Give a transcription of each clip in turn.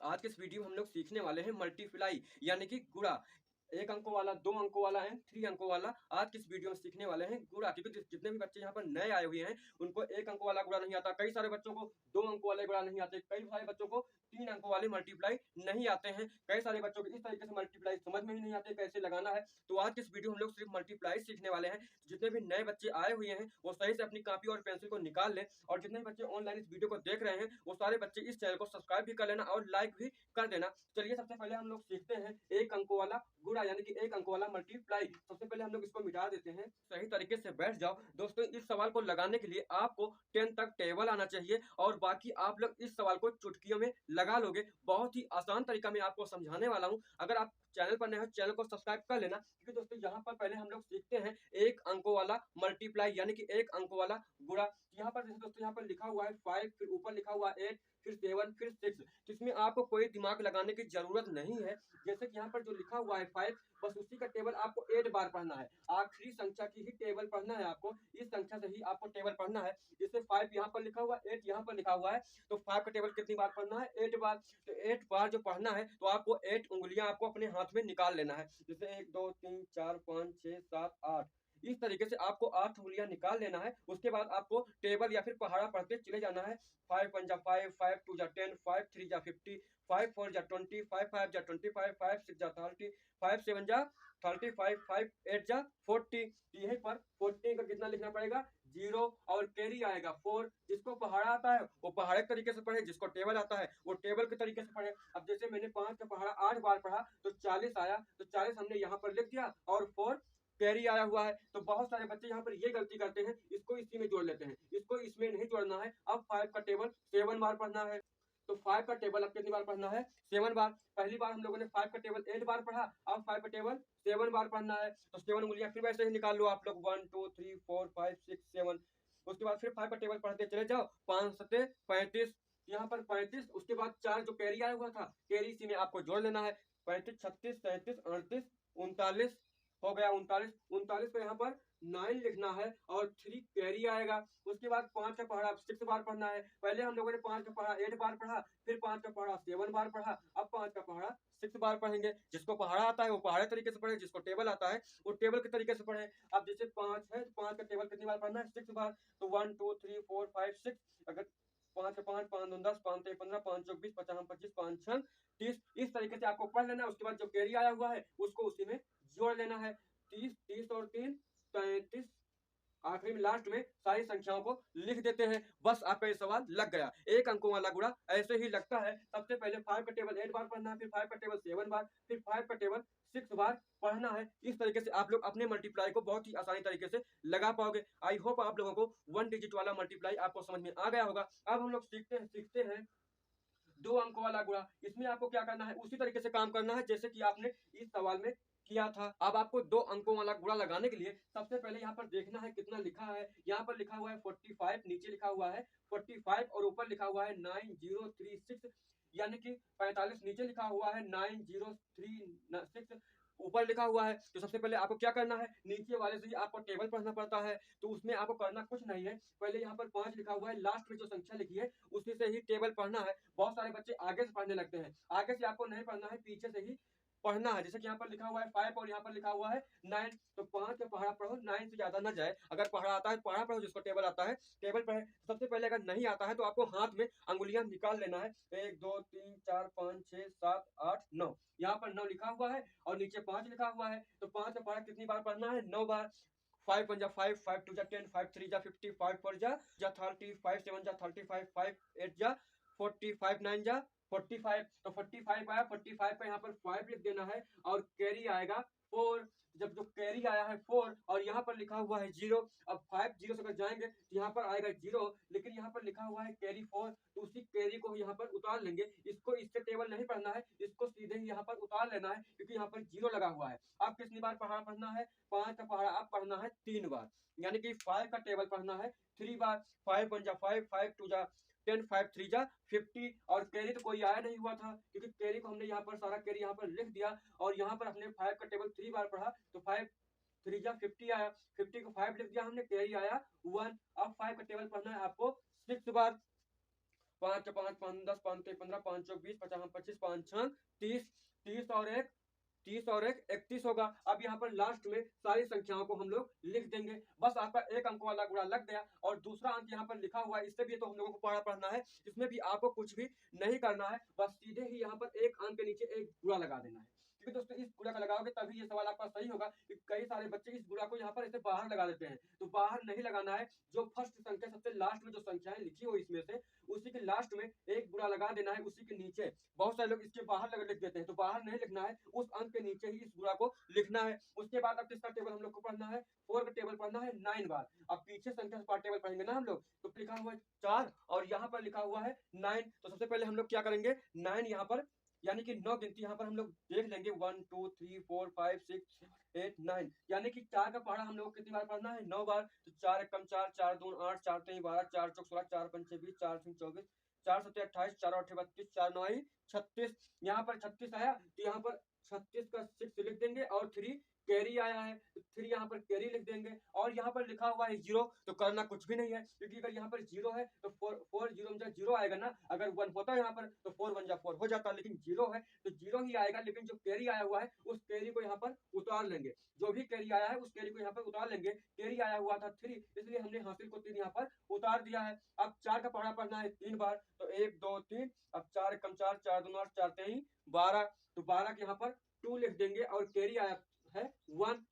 आज के इस वीडियो में हम लोग सीखने वाले हैं मल्टीप्लाई यानी कि गुणा। एक अंकों वाला, दो अंकों वाला है, 3 अंकों वाला। आज की इस वीडियो में सीखने वाले हैं गुणा, क्योंकि जितने भी बच्चे यहाँ पर नए आए हुए हैं उनको एक अंकों वाला गुणा नहीं आता। कई सारे बच्चों को दो अंकों वाले गुणा नहीं आते, कई सारे बच्चों को 3 अंकों वाले मल्टीप्लाई नहीं आते हैं, कई सारे बच्चों को इस तरीके से मल्टीप्लाई समझ में ही नहीं आते कैसे लगाना है। तो आज की इस वीडियो में हम लोग सिर्फ मल्टीप्लाई सीखने वाले हैं। जितने भी नए बच्चे आए हुए हैं वो सही से अपनी कॉपी और पेंसिल को निकाल लें, और जितने भी बच्चे ऑनलाइन इस वीडियो को देख रहे हैं वो सारे बच्चे इस चैनल को सब्सक्राइब भी कर लेना और लाइक भी कर देना। चलिए सबसे पहले हम लोग सीखते हैं एक अंकों वाला गुणा यानी कि एक अंकों वाला मल्टीप्लाई। सबसे पहले हम लोग इसको मिटा देते हैं। सही तरीके से बैठ जाओ। दोस्तों, इस सवाल को लगाने के लिए आपको 10 तक टेबल आना चाहिए, और बाकी आप लोग इस सवाल को चुटकियों में लगा लोगे। बहुत ही आसान तरीका मैं आपको समझाने वाला हूं। अगर आप चैनल पर नए हो, चैनल को सब्सक्राइब कर लेना, क्योंकि दोस्तों यहाँ पर पहले हम लोग सीखते हैं एक अंकों वाला मल्टीप्लाई यानी कि एक अंकों वाला गुणा। यहाँ पर जैसे दोस्तों यहाँ पर लिखा हुआ है 5, फिर ऊपर लिखा हुआ है 8, फिर 7, फिर 6। जिसमें आपको कोई दिमाग लगाने की जरूरत नहीं है। जैसे कि यहाँ पर जो लिखा हुआ है 5, बस उसी का टेबल आपको 8 बार पढ़ना है। आखिरी संख्या की ही टेबल पढ़ना है आपको, इस संख्या से ही आपको टेबल पढ़ना है। जैसे 5 यहाँ पर लिखा हुआ, 8 यहाँ पर लिखा हुआ है, तो 5 का टेबल कितनी बार पढ़ना है? 8 बार। तो 8 बार जो पढ़ना है तो आपको 8 उंगलियां आपको अपने हाथ में निकाल लेना है। जैसे 1 2 3 4 5 6 7 8, इस तरीके से आपको 8 उंगलियां निकाल लेना है। उसके बाद आपको टेबल या फिर पहाड़ा पढ़ते चले जाना है। 5 1 जा 5, 5 2 जा 10, 5 3 जा 50, 5 4 जा 20, 5 5 जा 25, 5 6 जा 30, 5 7 जा 35, 5 8 जा 40। यहीं पर 40 का कितना लिखना पड़ेगा? 0, और कैरी आएगा 4। जिसको पहाड़ा आता है वो पहाड़े के तरीके से पढ़े, जिसको टेबल आता है वो टेबल के तरीके से पढ़े। अब जैसे मैंने 5 का पहाड़ा 8 बार पढ़ा तो 40 आया, तो 40 हमने यहाँ पर लिख दिया, और 4 कैरी आया हुआ है। तो बहुत सारे बच्चे यहाँ पर ये गलती करते हैं, इसको इसी में जोड़ लेते हैं, इसको इसमें नहीं जोड़ना है। अब 5 का टेबल 7 बार पढ़ना है, तो 5 का टेबल अब कितनी बार पढ़ना है? 7 बार। पहली बार हम लोगों ने 5 का टेबल 8 बार पढ़ा, अब 5 का टेबल 7 बार पढ़ना है। तो 7 उंगलियां फिर वैसे ही निकाल लो आप लोग, 1 2 3 4 5 6 7। उसके बाद फिर 5 का टेबल पढ़ते चले जाओ, 5 7 35, यहाँ पर 35। उसके बाद 4 जो कैरी आया हुआ था, कैरी इसी में आपको जोड़ लेना है। 35 36 37 38 39 हो गया 39। 39 को यहाँ पर 9 लिखना है, और 3 कैरी आएगा। उसके बाद 5 का पहाड़ा 6 बार पढ़ना है। पहले हम लोगों ने 5 का पहाड़ा 8 बार पढ़ा, फिर 5 का पहाड़ा 7 बार पढ़ा, अब 5 का पहाड़ा 6 बार पढ़ेंगे। जिसको पहाड़ा आता है वो पहाड़े तरीके से पढ़े, जिसको टेबल आता है वो टेबल के तरीके से पढ़े। अब जैसे 5 है तो 5 का टेबल कितनी बार पढ़ना है? 6 बार। तो 1 2 3 4 5 6। अगर 5 का 5 5 2 10, 5 3 15, 5 4 20, 50 25, 5 6 30, इस तरीके से आपको पढ़ लेना है। उसके बाद जो कैरी आया हुआ है उसको उसी में जोड़ लेना है। 30 30 और 3 33। आखिरी में लास्ट में सारी संख्याओं को लिख देते हैं। बस आपका ये सवाल लग गया। एक अंकों वाला गुणा ऐसे ही लगता है। सबसे पहले 5 का टेबल 8 बार पढ़ना है, फिर 5 का टेबल 7 बार, फिर 5 का टेबल 6 बार पढ़ना है। इस तरीके से आप लोग अपने मल्टीप्लाई को बहुत ही आसानी तरीके से लगा पाओगे। आई होप आप लोगों को 1 डिजिट वाला मल्टीप्लाई आपको समझ में आ गया होगा। अब हम लोग सीखते हैं दो अंकों वाला गुणा। इसमें आपको क्या करना है? उसी तरीके से काम करना है जैसे कि आपने इस सवाल में किया था। अब आपको दो अंकों वाला गुणा लगाने के लिए सबसे पहले यहाँ पर देखना है कितना लिखा है। यहाँ पर लिखा हुआ है 45, नीचे लिखा हुआ है 45, और ऊपर लिखा हुआ है 9036, यानी कि 45 नीचे लिखा हुआ है, 9036 ऊपर लिखा हुआ है। तो सबसे पहले आपको क्या करना है? नीचे वाले से ही आपको टेबल पढ़ना पड़ता है। तो उसमें आपको करना कुछ नहीं है। पहले यहाँ पर 5 लिखा हुआ है, लास्ट में जो संख्या लिखी है उसी से ही टेबल पढ़ना है। बहुत सारे बच्चे आगे से पढ़ने लगते हैं, आगे से आपको नहीं पढ़ना है, पीछे से ही पढ़ना है। जैसे कि यहाँ पर लिखा हुआ है 5 और यहाँ पर लिखा हुआ है 9, तो 5 का पहाड़ा पढ़ो, 9 से ज्यादा ना जाए। अगर पहाड़ा आता है पहाड़ा पढ़ो, जिसको टेबल आता है टेबल पढ़े। सबसे पहले अगर नहीं आता है तो आपको हाथ में अंगुलियां निकाल लेना है। 1 2 3 4 5 6 7 8 9, यहाँ पर 9 लिखा हुआ है और नीचे 5 लिखा हुआ है। तो 5 का पहाड़ा कितनी बार पढ़ना है? 9 बार। 5 1 जा 5, 5 2 जा 10, 5 3 जा 50, 5 4 जा 30, 5 7 जा 35, 5 8 जा 40, 5 9 जा 45। तो 45 आया, 45 पे यहाँ पर 5 लिख देना है, और कैरी आएगा 4। जब जो कैरी आया है 4 और यहाँ पर लिखा हुआ है 0, अब 5 0 से अगर जाएंगे तो यहाँ पर आएगा 0, लेकिन यहाँ पर लिखा हुआ है कैरी 4, तो उसी कैरी को यहाँ पर उतार लेंगे। इसको इससे टेबल नहीं पढ़ना है, इसको सीधे ही यहाँ पर उतार लेना है, क्योंकि यहाँ पर 0 लगा हुआ है। अब कितनी बार पहाड़ा पढ़ना है? 5 का पहाड़ा अब पढ़ना है 3 बार, यानी कि 5 का टेबल पढ़ना है 3 बार। 5 1 जा 5, 5 2 जा 10, 5 3 जा 50, और कैरी तो कोई आया नहीं हुआ था, क्योंकि कैरी को हमने यहाँ पर सारा कैरी यहाँ पर लिख दिया, और यहाँ पर हमने 5 का टेबल 3 बार पढ़ा, तो 5 3 जा 50 आया। 50 को 5 लिख दिया हमने, कैरी आया 1। अब 5 का टेबल पढ़ना है आपको 6 बार। 5 5 5 10 5 15 5 20 50 25 5 6 30 30 और एक 31 होगा। अब यहाँ पर लास्ट में सारी संख्याओं को हम लोग लिख देंगे। बस आपका एक अंक वाला गुणा लग गया और दूसरा अंक यहाँ पर लिखा हुआ है, इससे भी तो हम लोगों को पढ़ना है। इसमें भी आपको कुछ भी नहीं करना है, बस सीधे ही यहाँ पर एक अंक के नीचे एक गुणा लगा देना है। क्योंकि दोस्तों इस गुणा का लगाओगे तभी ये सवाल आपका सही होगा। कई सारे बच्चे इस गुणा को यहाँ पर ऐसे बाहर लगा देते हैं, तो बाहर नहीं लगाना है। जो फर्स्ट संख्या सबसे लास्ट में जो संख्याएं लिखी हो इसमें से उसी के लास्ट में एक गुणा लगा देना है, उसी के नीचे। बहुत सारे लोग इसके बाहर लिख देते हैं, तो बाहर नहीं लिखना है, उस अंक के नीचे ही इस गुणा को लिखना है। उसके बाद अब किसका टेबल हम लोग को पढ़ना है, 4 का टेबल पढ़ना है 9 बार। अब पीछे संख्या से टेबल पढ़ेंगे ना हम लोग, तो लिखा हुआ है 4 और यहाँ पर लिखा हुआ है 9। तो सबसे पहले हम लोग क्या करेंगे, 9 यहाँ पर यानी कि 9 गिनती यहाँ पर हम लोग देख लेंगे, 1 2 3 4 5 6 8 9, यानी कि 4 का पहाड़ा हम लोग कितनी बार पढ़ना है, 9 बार। तो 4 1 4 4 2 8 4 3 12 4 4 16 4 5 26 4 3 24 4 7 28 4 8 32 4 9 36। यहाँ पर 36 आया तो यहाँ पर 36 का 6 लिख देंगे और 3 कैरी आया है तो 3 यहाँ पर कैरी लिख देंगे। और यहाँ पर लिखा हुआ है 0, तो करना कुछ भी नहीं है, क्योंकि अगर यहाँ पर 0 है तो 4 0 में 0 आएगा ना। अगर 1 होता है यहाँ पर तो 4 1 4 हो जाता, लेकिन 0 है तो 0 ही आएगा। लेकिन जो कैरी आया हुआ है उस कैरी को यहाँ पर उतार लेंगे, जो भी कैरी आया है उस कैरी को यहाँ पर उतार लेंगे। कैरी आया हुआ था 3, इसलिए हमने हासिल को 3 यहाँ पर उतार दिया है। अब 4 का पहाड़ा पढ़ना है 3 बार, तो 1 2 3। अब 4 कम 4 4 2 8 4 3 12, तो 12 के यहाँ पर 2 लिख देंगे और कैरी आया है 1।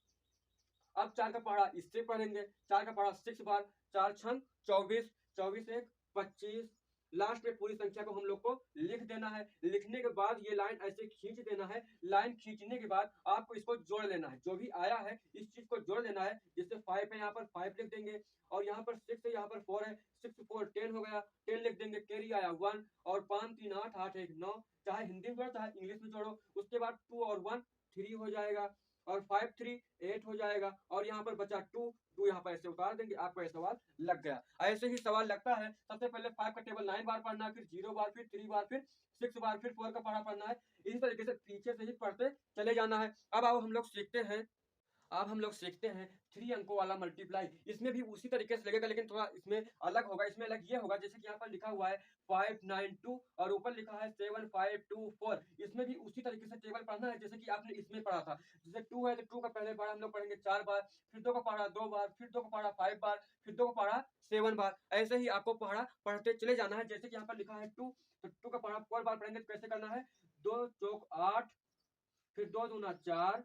अब 4 का पहाड़ा इससे पढ़ेंगे, 4 का पहाड़ा 6 बार, 4 6 24 24 1 25। लास्ट में पूरी संख्या को हम लोग को लिख देना है। लिखने के बाद ये लाइन ऐसे खींच देना है। लाइन खींचने के बाद आपको इसको जोड़ लेना है, जो भी आया है इस चीज को जोड़ लेना है। जिससे 5 है यहाँ पर 5 लिख देंगे और यहाँ पर 6 है, यहाँ पर 4 है, 6 4 10 हो गया, 10 लिख देंगे। कैरी आया 1 और 5 3 8 8 1 9, चाहे हिंदी में जोड़ो चाहे इंग्लिश में जोड़ो। उसके बाद 2 और 1 3 हो जाएगा और 5 3 8 हो जाएगा और यहाँ पर बचा 2 यहाँ पर ऐसे उतार देंगे। आपका ये सवाल लग गया। ऐसे ही सवाल लगता है। सबसे पहले 5 का टेबल 9 बार पढ़ना है, फिर 0 बार, फिर 3 बार, फिर 6 बार, फिर 4 का पढ़ा पढ़ना है। इसी तरीके से पीछे से ही पढ़ते चले जाना है। अब आओ हम लोग सीखते हैं 3 अंकों वाला मल्टीप्लाई। इसमें भी उसी तरीके से लगेगा, लेकिन थोड़ा इसमें अलग होगा। इसमें अलग ये होगा, जैसे कि यहाँ पर लिखा हुआ है 5 9 2 और ऊपर लिखा है 7 5 2 4। इसमें भी उसी तरीके से टेबल पढ़ना है जैसे कि आपने इसमें पढ़ा था। जैसे 2 है तो 2 का पहले पढ़ा हम लोग पढ़ेंगे 4 बार, फिर 2 का पढ़ा 2 बार, फिर 2 का पढ़ा 5 बार, फिर 2 का पढ़ा 7 बार। ऐसे ही आपको पढ़ा पढ़ते चले जाना है। जैसे कि यहाँ पर लिखा है 2, तो 2 का पढ़ा 4 बार पढ़ेंगे तो कैसे करना है, 2 चौक 8, फिर 2 दूना 4,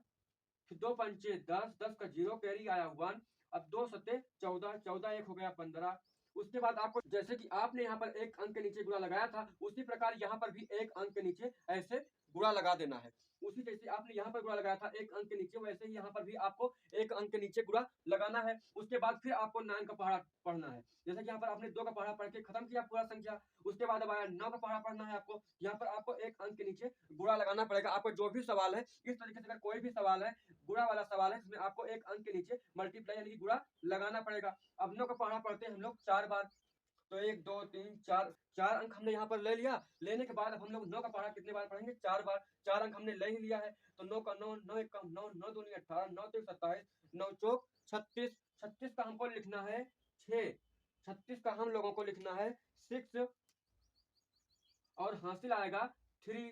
फिर 2 पंचे 10, 10 का 0, कैरी आया 1। अब 2 सत्ते 14, 14 1 हो गया 15। उसके बाद आपको जैसे कि आपने यहाँ पर एक अंक के नीचे गुणा लगाया था, उसी प्रकार यहाँ पर भी एक अंक के नीचे ऐसे गुणा लगा देना है। उसी जैसे आपने यहाँ पर गुणा लगाया था एक अंक के नीचे, वैसे ही यहाँ पर भी आपको एक अंक के नीचे गुणा लगाना है। उसके बाद फिर आपको 9 का पहाड़ा पढ़ना है। जैसे कि यहाँ पर आपने 2 का पहाड़ा पढ़ के खत्म किया पूरा संख्या। उसके बाद अब आया 9 का पहाड़ा पढ़ना है आपको। यहाँ पर आपको एक अंक के नीचे गुणा लगाना पड़ेगा। आपको जो भी सवाल है इस तरीके से, अगर कोई भी सवाल है गुणा वाला सवाल है, इसमें आपको एक अंक के नीचे मल्टीप्लाई यानी कि गुणा लगाना पड़ेगा। अब 9 का पहाड़ा पढ़ते हैं हम लोग 4 बार, तो 1 2 3 4 4 अंक हमने यहाँ पर ले लिया। लेने के बाद अब हम लोग 9 का पहाड़ा कितने बार पढ़ेंगे, 4 बार। 4 अंक हमने ले ही लिया है, तो 9 का 9, 9 1 का 9, 9 2 18, 9 3 27, 9 चौक 36। 36 का हमको लिखना है 6, 36 का हम लोगों को लिखना है 6 और हासिल आएगा 3,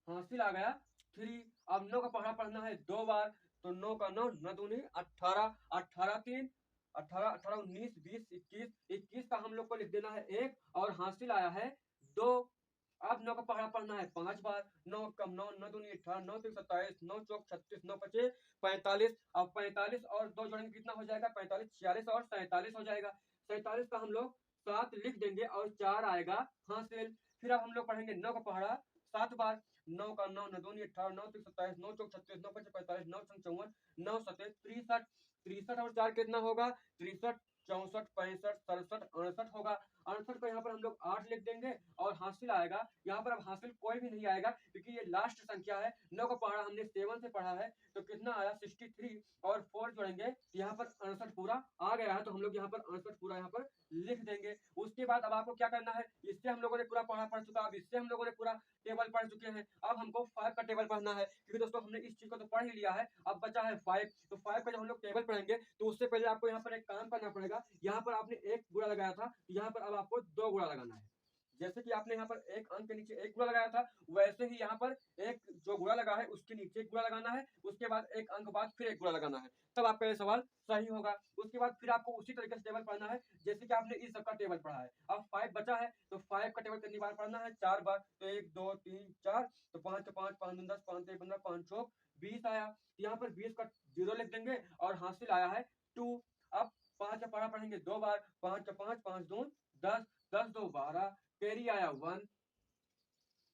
हासिल आ गया 3। अब 9 का पहाड़ा पढ़ना है 2 बार, तो 9 का 9, 9 दूनी 18, 18 3 18 18 19 20 21, 21 का हम लोग को लिख देना है 1 और हासिल आया है 2। अब 9 का पहाड़ा पढ़ना है 5 बार, 9 कम 9, 9 दूनी 18, 9 3 27, 9 चौक 36, 9 पचे 45। अब 45 और 2 जोड़ेंगे कितना हो जाएगा, 45 46 और 47 हो जाएगा। 47 का हम लोग 7 लिख देंगे और 4 आएगा हासिल। फिर अब हम लोग पढ़ेंगे 9 का पहाड़ा 7 बार, 9 का 9, 9 दूनी 18, 9 3 27, 9 चौक 36, 9 पचे 45, 9 छंग 54, 9 सते 63। 63 और 4 कितना होगा, 63 64 65 67 68 होगा। 68 को यहाँ पर हम लोग 8 लिख देंगे और हासिल आएगा। यहाँ पर अब हासिल कोई भी नहीं आएगा क्योंकि ये लास्ट संख्या है। 9 का पहाड़ा हमने 7 से पढ़ा है, तो कितना आया 63 और 4 जोड़ेंगे यहाँ पर 68 पूरा आ गया है, तो हम लोग यहाँ पर 68 पूरा यहाँ पर लिख देंगे। उसके बाद अब आपको क्या करना है, इससे हम लोगों ने पूरा पढ़ चुका, अब इससे हम लोगों ने पूरा टेबल पढ़ चुके हैं। अब हमको 5 का टेबल पढ़ना है क्योंकि दोस्तों हमने इस चीज को तो पढ़ ही लिया है, अब बचा है 5। तो 5 का जब हम लोग टेबल पढ़ेंगे तो उससे पहले आपको यहाँ पर एक काम करना पड़ेगा। यहाँ पर आपने एक गुणा लगाया था, यहाँ पर अब आपको 2 गुणा लगाना है। जैसे कि आपने यहाँ पर एक अंक के नीचे एक गुणा लगाया था, वैसे ही यहाँ पर एक जो गुणा लगा है उसके नीचे एक गुणा लगाना है, उसके बाद एक अंक बाद फिर एक गुणा लगाना है, तब आपका ये सवाल सही होगा। उसके बाद फिर आपको उसी तरीके से टेबल पढ़ना है जैसे कि आपने इस सबका टेबल पढ़ा है। अब 5 बचा है तो 5 का टेबल कितनी बार पढ़ना है, 4 बार। तो 1 2 3 4, तो 5 का 5 5 10 5 3 15 5 चौक 20 आया। यहाँ पर 20 का 0 लिख देंगे और हासिल आया है 2। अब 5 का पढ़ा पढ़ेंगे 2 बार, 5 का 5 5 2 10, 10 2 12, कैरी आया 1।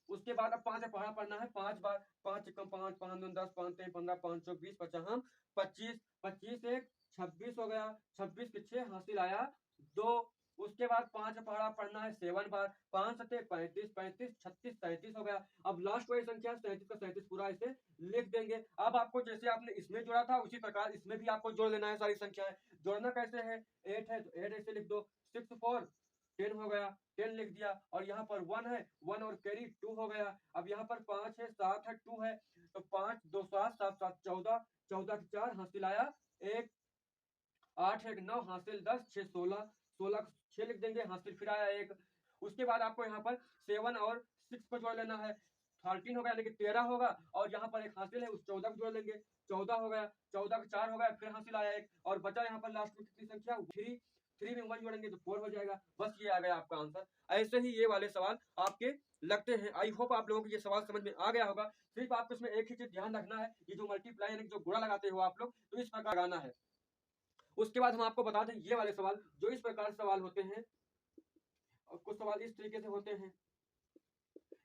उसके बाद अब 5 पहाड़ा पढ़ना है 5 बार, 5 कम 5 5 2 10 5 3 15 5 चौक 20 55 25, 25 1 26 हो गया, 26 के 6 हासिल आया 2। उसके बाद 5 पहाड़ा पढ़ना है 7 बार, 5 सते 35 35 36 37 हो गया। अब लास्ट वाली संख्या 37 का 37 पूरा इसे लिख देंगे। अब आपको जैसे आपने इसमें जोड़ा था उसी प्रकार इसमें भी आपको जोड़ लेना है सारी संख्याएं। जोड़ना कैसे है, 8 है तो 8 ऐसे लिख दो, 6 4 10 हो गया, 10 लिख दिया, और यहाँ पर 1 है, 1 और कैरी 2 हो गया। अब यहाँ पर 5 है 7 है 2 है, तो 5 2 7 7 7 14, 14 के 4 हासिल आया 1, 8 1 9 हासिल 10, 6 16, 16 6 लिख देंगे, हासिल फिर आया 1। उसके बाद आपको यहाँ पर 7 और 6 को जोड़ लेना है, 13 हो गया यानी कि 13 होगा, और यहाँ पर एक हासिल है उस 14 को जोड़ लेंगे, 14 हो गया, 14 का 4 हो गया, फिर हासिल आया 1, और बचा यहाँ पर लास्ट में कितनी संख्या 3। 3 में 1 जोड़ेंगे तो 4 हो जाएगा। बस ये आ गया आपका आंसर। ऐसे ही ये वाले सवाल आपके लगते हैं। आई होप आप लोगों को ये सवाल समझ में आ गया होगा। सिर्फ आपको इसमें एक ही चीज ध्यान रखना है, ये जो मल्टीप्लाई यानी जो गुणा लगाते हो आप लोग, तो इस प्रकार लगाना है। उसके बाद हम आपको बता दें ये वाले सवाल जो इस प्रकार सवाल होते हैं, और कुछ सवाल इस तरीके से होते हैं।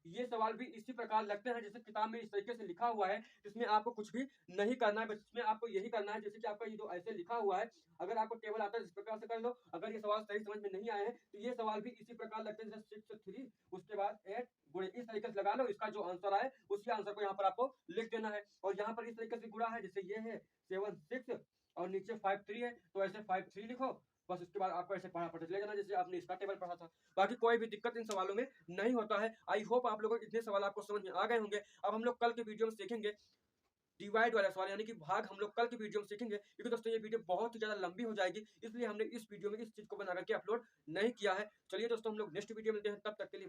ये सवाल भी इसी प्रकार लगते हैं जैसे किताब में इस तरीके से लिखा हुआ है, इसमें आपको कुछ भी नहीं करना है, बस इसमें आपको यही करना है जैसे कि आपका ये जो ऐसे लिखा हुआ है, अगर आपको टेबल आता है इस प्रकार से कर लो। अगर ये सवाल सही समझ में नहीं आए हैं तो ये सवाल भी इसी प्रकार लगते हैं जैसे 6 3 उसके बाद 8 गुणे, इस तरीके से लगा लो, इसका जो आंसर आए उसी आंसर को यहाँ पर आपको लिख देना है। और यहाँ पर इस तरीके से गुणा है, जैसे ये है 7 6 और नीचे 5 3 है, तो ऐसे 5 3 लिखो, बस उसके बाद आपको ऐसे पढ़ा पढ़ते चले जाना जैसे आपने इसका टेबल पढ़ा था। बाकी कोई भी दिक्कत इन सवालों में नहीं होता है। आई होप आप लोगों को इतने सवाल आपको समझ में आ गए होंगे। अब हम लोग कल के वीडियो में सीखेंगे डिवाइड वाला सवाल यानी कि भाग, हम लोग कल की वीडियो में सीखेंगे, क्योंकि दोस्तों ये वीडियो बहुत ही ज्यादा लंबी हो जाएगी, इसलिए हमने इस वीडियो में इस चीज को बना करके अपलोड नहीं किया है। चलिए दोस्तों हम लोग नेक्स्ट वीडियो में मिलते हैं, तब तक के लिए